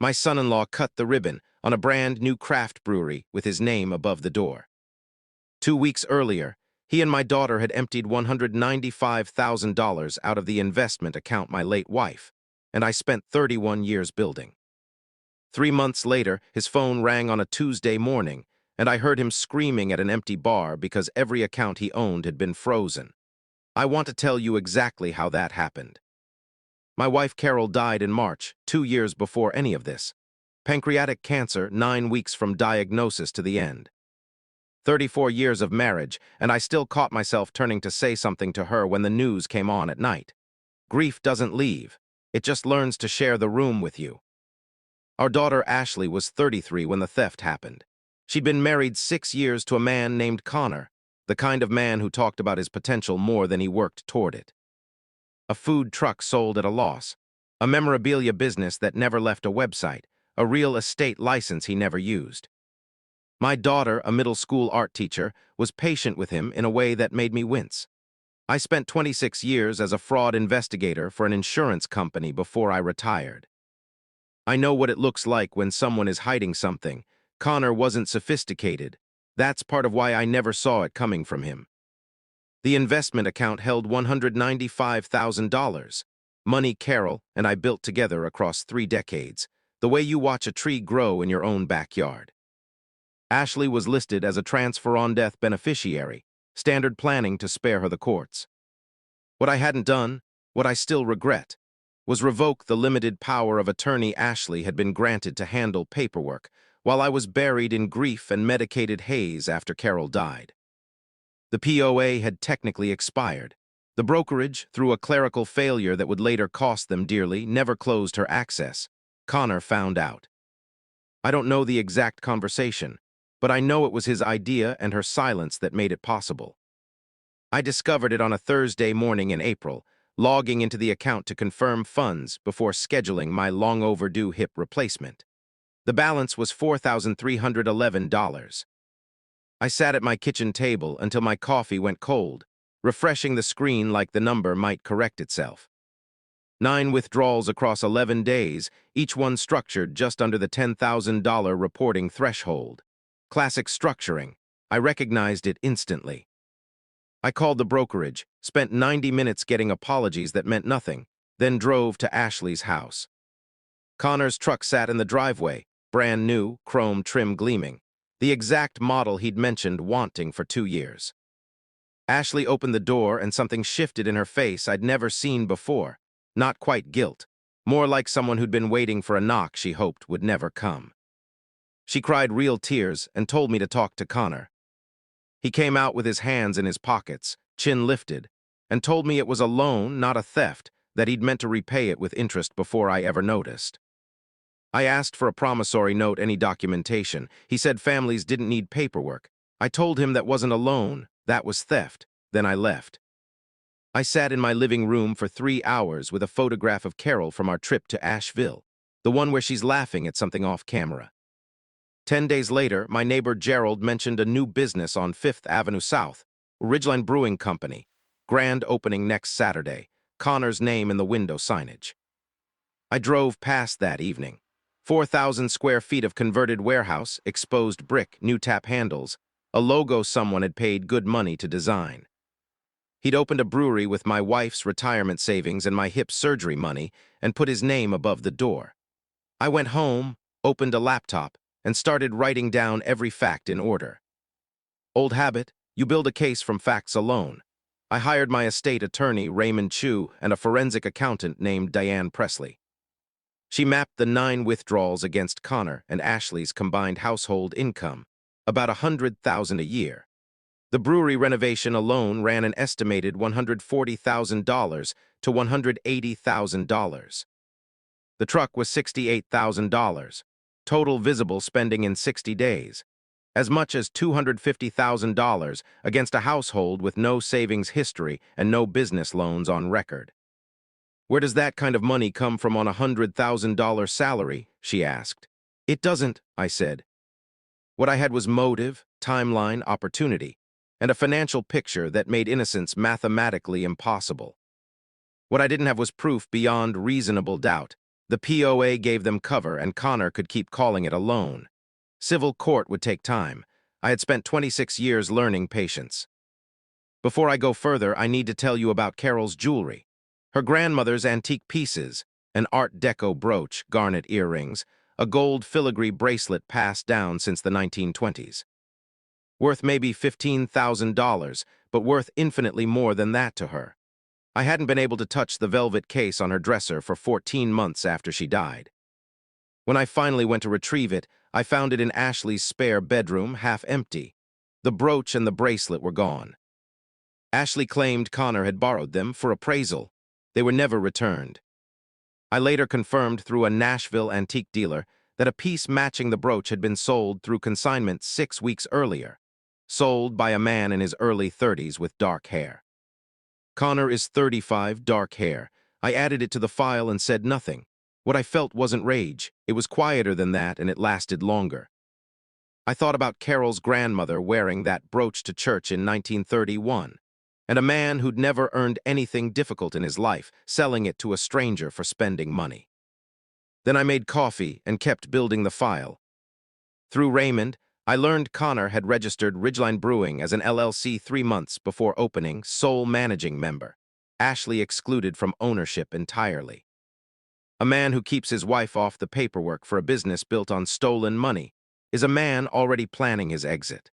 My son-in-law cut the ribbon on a brand new craft brewery with his name above the door. 2 weeks earlier, he and my daughter had emptied $195,000 out of the investment account my late wife, and I spent 31 years building. 3 months later, his phone rang on a Tuesday morning, and I heard him screaming at an empty bar because every account he owned had been frozen. I want to tell you exactly how that happened. My wife Carol died in March, 2 years before any of this. Pancreatic cancer, 9 weeks from diagnosis to the end. 34 years of marriage, and I still caught myself turning to say something to her when the news came on at night. Grief doesn't leave. It just learns to share the room with you. Our daughter Ashley was 33 when the theft happened. She'd been married 6 years to a man named Connor, the kind of man who talked about his potential more than he worked toward it. A food truck sold at a loss, a memorabilia business that never left a website, a real estate license he never used. My daughter, a middle school art teacher, was patient with him in a way that made me wince. I spent 26 years as a fraud investigator for an insurance company before I retired. I know what it looks like when someone is hiding something. Connor wasn't sophisticated. That's part of why I never saw it coming from him. The investment account held $195,000. Money Carol and I built together across 3 decades, the way you watch a tree grow in your own backyard. Ashley was listed as a transfer-on-death beneficiary, standard planning to spare her the courts. What I hadn't done, what I still regret, was revoke the limited power of attorney Ashley had been granted to handle paperwork while I was buried in grief and medicated haze after Carol died. The POA had technically expired. The brokerage, through a clerical failure that would later cost them dearly, never closed her access. Connor found out. I don't know the exact conversation, but I know it was his idea and her silence that made it possible. I discovered it on a Thursday morning in April, logging into the account to confirm funds before scheduling my long-overdue hip replacement. The balance was $4,311. I sat at my kitchen table until my coffee went cold, refreshing the screen like the number might correct itself. 9 withdrawals across 11 days, each one structured just under the $10,000 reporting threshold. Classic structuring. I recognized it instantly. I called the brokerage, spent 90 minutes getting apologies that meant nothing, then drove to Ashley's house. Connor's truck sat in the driveway, brand new, chrome trim gleaming, the exact model he'd mentioned wanting for 2 years. Ashley opened the door and something shifted in her face I'd never seen before. Not quite guilt, more like someone who'd been waiting for a knock she hoped would never come. She cried real tears and told me to talk to Connor. He came out with his hands in his pockets, chin lifted, and told me it was a loan, not a theft, that he'd meant to repay it with interest before I ever noticed. I asked for a promissory note, any documentation. He said families didn't need paperwork. I told him that wasn't a loan, that was theft. Then I left. I sat in my living room for 3 hours with a photograph of Carol from our trip to Asheville, the one where she's laughing at something off camera. 10 days later, my neighbor Gerald mentioned a new business on 5th Avenue South, Ridgeline Brewing Company. Grand opening next Saturday. Connor's name in the window signage. I drove past that evening. 4,000 square feet of converted warehouse, exposed brick, new tap handles, a logo someone had paid good money to design. He'd opened a brewery with my wife's retirement savings and my hip surgery money and put his name above the door. I went home, opened a laptop, and started writing down every fact in order. Old habit, you build a case from facts alone. I hired my estate attorney, Raymond Chu, and a forensic accountant named Diane Presley. She mapped the 9 withdrawals against Connor and Ashley's combined household income, about $100,000 a year. The brewery renovation alone ran an estimated $140,000 to $180,000. The truck was $68,000. Total visible spending in 60 days, as much as $250,000 against a household with no savings history and no business loans on record. Where does that kind of money come from on a $100,000 salary? She asked. It doesn't, I said. What I had was motive, timeline, opportunity, and a financial picture that made innocence mathematically impossible. What I didn't have was proof beyond reasonable doubt. The POA gave them cover, and Connor could keep calling it a loan. Civil court would take time. I had spent 26 years learning patience. Before I go further, I need to tell you about Carol's jewelry. Her grandmother's antique pieces, an Art Deco brooch, garnet earrings, a gold filigree bracelet passed down since the 1920s. Worth maybe $15,000, but worth infinitely more than that to her. I hadn't been able to touch the velvet case on her dresser for 14 months after she died. When I finally went to retrieve it, I found it in Ashley's spare bedroom, half empty. The brooch and the bracelet were gone. Ashley claimed Connor had borrowed them for appraisal. They were never returned. I later confirmed through a Nashville antique dealer that a piece matching the brooch had been sold through consignment 6 weeks earlier, sold by a man in his early 30s with dark hair. Connor is 35, dark hair. I added it to the file and said nothing. What I felt wasn't rage. It was quieter than that, and it lasted longer. I thought about Carol's grandmother wearing that brooch to church in 1931, and a man who'd never earned anything difficult in his life, selling it to a stranger for spending money. Then I made coffee and kept building the file. Through Raymond, I learned Connor had registered Ridgeline Brewing as an LLC 3 months before opening, sole managing member. Ashley excluded from ownership entirely. A man who keeps his wife off the paperwork for a business built on stolen money is a man already planning his exit.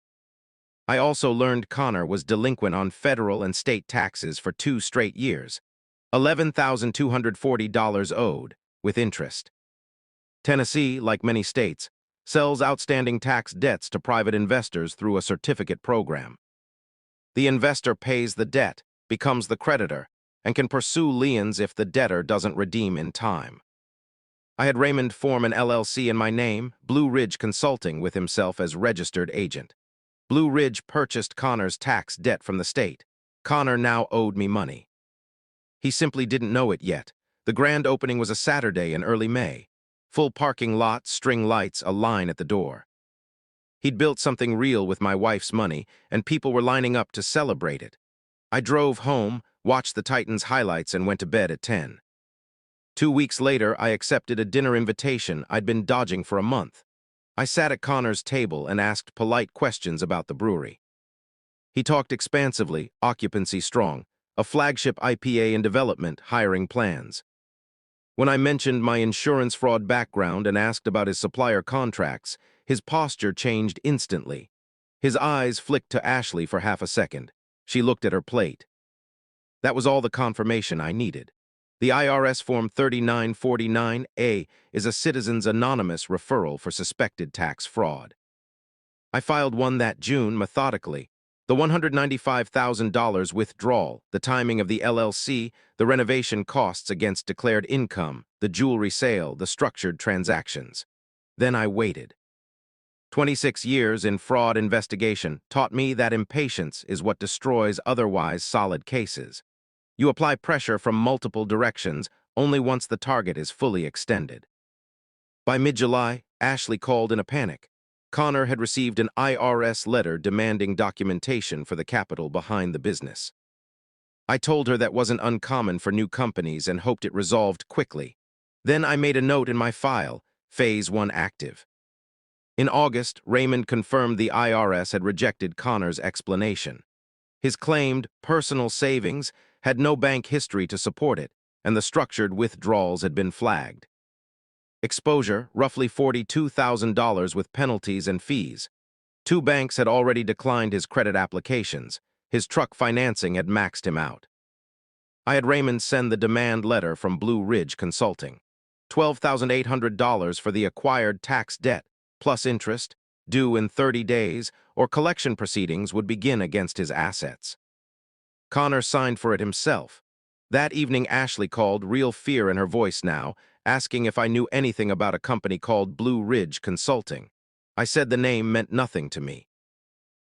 I also learned Connor was delinquent on federal and state taxes for 2 straight years, $11,240 owed, with interest. Tennessee, like many states, sells outstanding tax debts to private investors through a certificate program. The investor pays the debt, becomes the creditor, and can pursue liens if the debtor doesn't redeem in time. I had Raymond form an LLC in my name, Blue Ridge Consulting, with himself as registered agent. Blue Ridge purchased Connor's tax debt from the state. Connor now owed me money. He simply didn't know it yet. The grand opening was a Saturday in early May. Full parking lot, string lights, a line at the door. He'd built something real with my wife's money, and people were lining up to celebrate it. I drove home, watched the Titans highlights, and went to bed at 10. 2 weeks later, I accepted a dinner invitation I'd been dodging for a month. I sat at Connor's table and asked polite questions about the brewery. He talked expansively, occupancy strong, a flagship IPA in development, hiring plans. When I mentioned my insurance fraud background and asked about his supplier contracts, his posture changed instantly. His eyes flicked to Ashley for half a second. She looked at her plate. That was all the confirmation I needed. The IRS Form 3949A is a Citizens Anonymous referral for suspected tax fraud. I filed one that June methodically. The $195,000 withdrawal, the timing of the LLC, the renovation costs against declared income, the jewelry sale, the structured transactions. Then I waited. 26 years in fraud investigation taught me that impatience is what destroys otherwise solid cases. You apply pressure from multiple directions only once the target is fully extended. By mid-July, Ashley called in a panic. Connor had received an IRS letter demanding documentation for the capital behind the business. I told her that wasn't uncommon for new companies and hoped it resolved quickly. Then I made a note in my file, Phase 1 active. In August, Raymond confirmed the IRS had rejected Connor's explanation. His claimed personal savings had no bank history to support it, and the structured withdrawals had been flagged. Exposure, roughly $42,000 with penalties and fees. 2 banks had already declined his credit applications. His truck financing had maxed him out. I had Raymond send the demand letter from Blue Ridge Consulting. $12,800 for the acquired tax debt, plus interest, due in 30 days, or collection proceedings would begin against his assets. Connor signed for it himself. That evening, Ashley called, real fear in her voice now, asking if I knew anything about a company called Blue Ridge Consulting. I said the name meant nothing to me.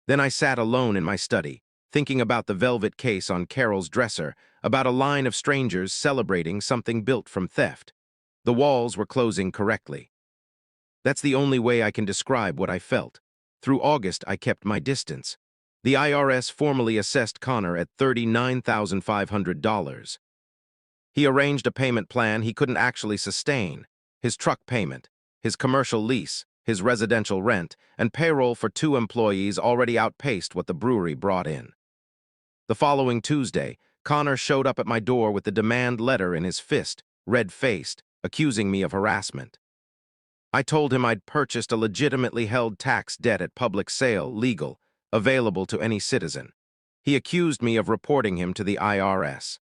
Then I sat alone in my study, thinking about the velvet case on Carol's dresser, about a line of strangers celebrating something built from theft. The walls were closing correctly. That's the only way I can describe what I felt. Through August, I kept my distance. The IRS formally assessed Connor at $39,500. He arranged a payment plan he couldn't actually sustain: his truck payment, his commercial lease, his residential rent, and payroll for 2 employees already outpaced what the brewery brought in. The following Tuesday, Connor showed up at my door with the demand letter in his fist, red-faced, accusing me of harassment. I told him I'd purchased a legitimately held tax debt at public sale, legal, available to any citizen. He accused me of reporting him to the IRS.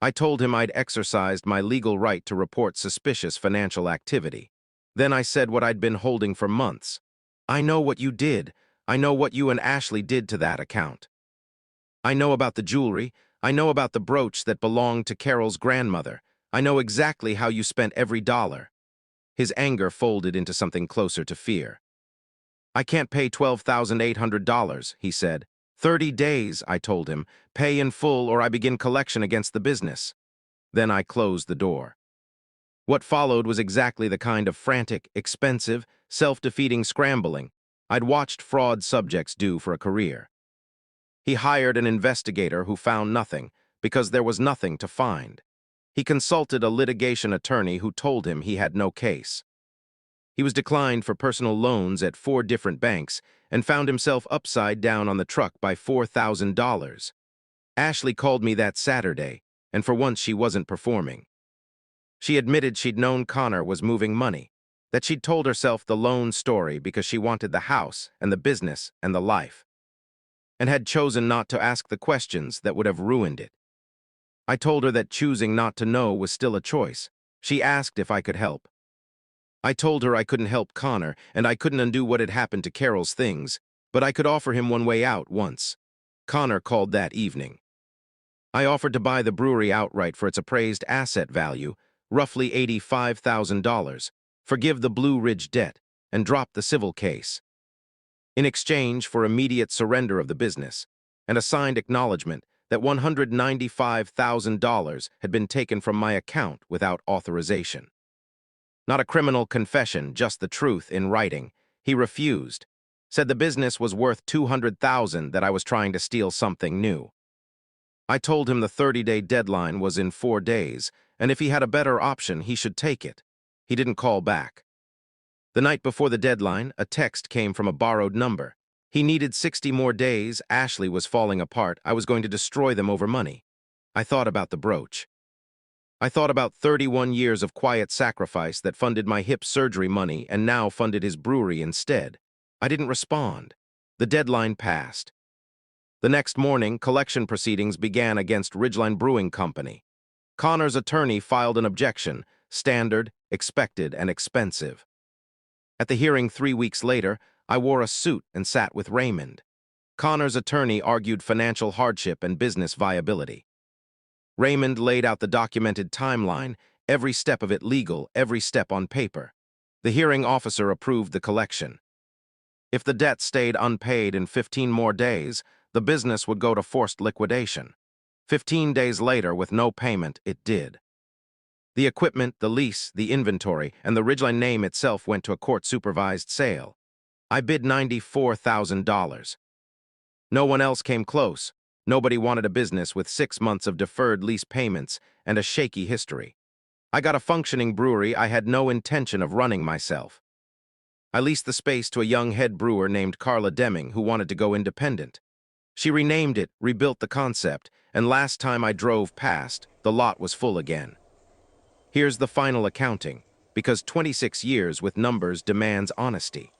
I told him I'd exercised my legal right to report suspicious financial activity. Then I said what I'd been holding for months. I know what you did. I know what you and Ashley did to that account. I know about the jewelry. I know about the brooch that belonged to Carol's grandmother. I know exactly how you spent every dollar. His anger folded into something closer to fear. I can't pay $12,800, he said. 30 days, I told him. Pay in full or I begin collection against the business. Then I closed the door. What followed was exactly the kind of frantic, expensive, self-defeating scrambling I'd watched fraud subjects do for a career. He hired an investigator who found nothing because there was nothing to find. He consulted a litigation attorney who told him he had no case. He was declined for personal loans at 4 different banks and found himself upside down on the truck by $4,000. Ashley called me that Saturday, and for once she wasn't performing. She admitted she'd known Connor was moving money, that she'd told herself the loan story because she wanted the house and the business and the life, and had chosen not to ask the questions that would have ruined it. I told her that choosing not to know was still a choice. She asked if I could help. I told her I couldn't help Connor, and I couldn't undo what had happened to Carol's things, but I could offer him one way out once. Connor called that evening. I offered to buy the brewery outright for its appraised asset value, roughly $85,000, forgive the Blue Ridge debt, and drop the civil case. In exchange for immediate surrender of the business, and a signed acknowledgement that $195,000 had been taken from my account without authorization. Not a criminal confession, just the truth in writing. He refused, said the business was worth $200,000, that I was trying to steal something new. I told him the 30-day deadline was in 4 days, and if he had a better option, he should take it. He didn't call back. The night before the deadline, a text came from a borrowed number. He needed 60 more days. Ashley was falling apart. I was going to destroy them over money. I thought about the brooch. I thought about 31 years of quiet sacrifice that funded my hip surgery money and now funded his brewery instead. I didn't respond. The deadline passed. The next morning, collection proceedings began against Ridgeline Brewing Company. Connor's attorney filed an objection: standard, expected, and expensive. At the hearing 3 weeks later, I wore a suit and sat with Raymond. Connor's attorney argued financial hardship and business viability. Raymond laid out the documented timeline, every step of it legal, every step on paper. The hearing officer approved the collection. If the debt stayed unpaid in 15 more days, the business would go to forced liquidation. 15 days later, with no payment, it did. The equipment, the lease, the inventory, and the Ridgeline name itself went to a court-supervised sale. I bid $94,000. No one else came close. Nobody wanted a business with 6 months of deferred lease payments and a shaky history. I got a functioning brewery I had no intention of running myself. I leased the space to a young head brewer named Carla Deming who wanted to go independent. She renamed it, rebuilt the concept, and last time I drove past, the lot was full again. Here's the final accounting, because 26 years with numbers demands honesty.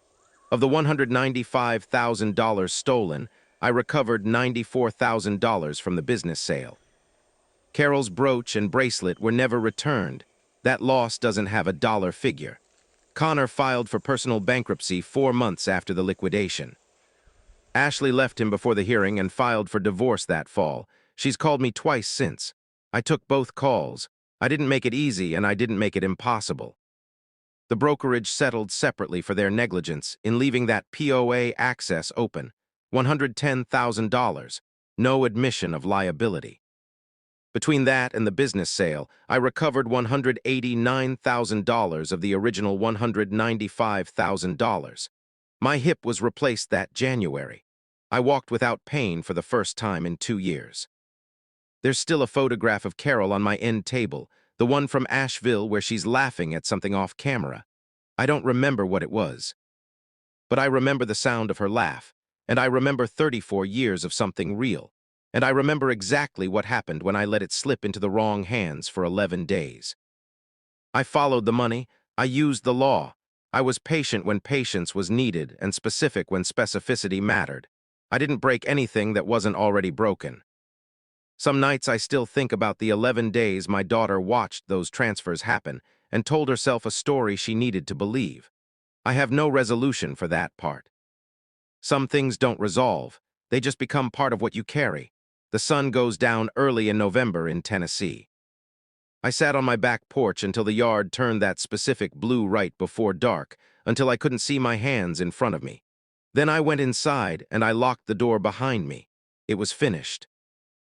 Of the $195,000 stolen, I recovered $94,000 from the business sale. Carol's brooch and bracelet were never returned. That loss doesn't have a dollar figure. Connor filed for personal bankruptcy 4 months after the liquidation. Ashley left him before the hearing and filed for divorce that fall. She's called me twice since. I took both calls. I didn't make it easy and I didn't make it impossible. The brokerage settled separately for their negligence in leaving that POA access open. $110,000, no admission of liability. Between that and the business sale, I recovered $189,000 of the original $195,000. My hip was replaced that January. I walked without pain for the first time in 2 years. There's still a photograph of Carol on my end table, the one from Asheville where she's laughing at something off camera. I don't remember what it was, but I remember the sound of her laugh, and I remember 34 years of something real, and I remember exactly what happened when I let it slip into the wrong hands for 11 days. I followed the money, I used the law, I was patient when patience was needed and specific when specificity mattered. I didn't break anything that wasn't already broken. Some nights I still think about the 11 days my daughter watched those transfers happen and told herself a story she needed to believe. I have no resolution for that part. Some things don't resolve, they just become part of what you carry. The sun goes down early in November in Tennessee. I sat on my back porch until the yard turned that specific blue right before dark, until I couldn't see my hands in front of me. Then I went inside and I locked the door behind me. It was finished.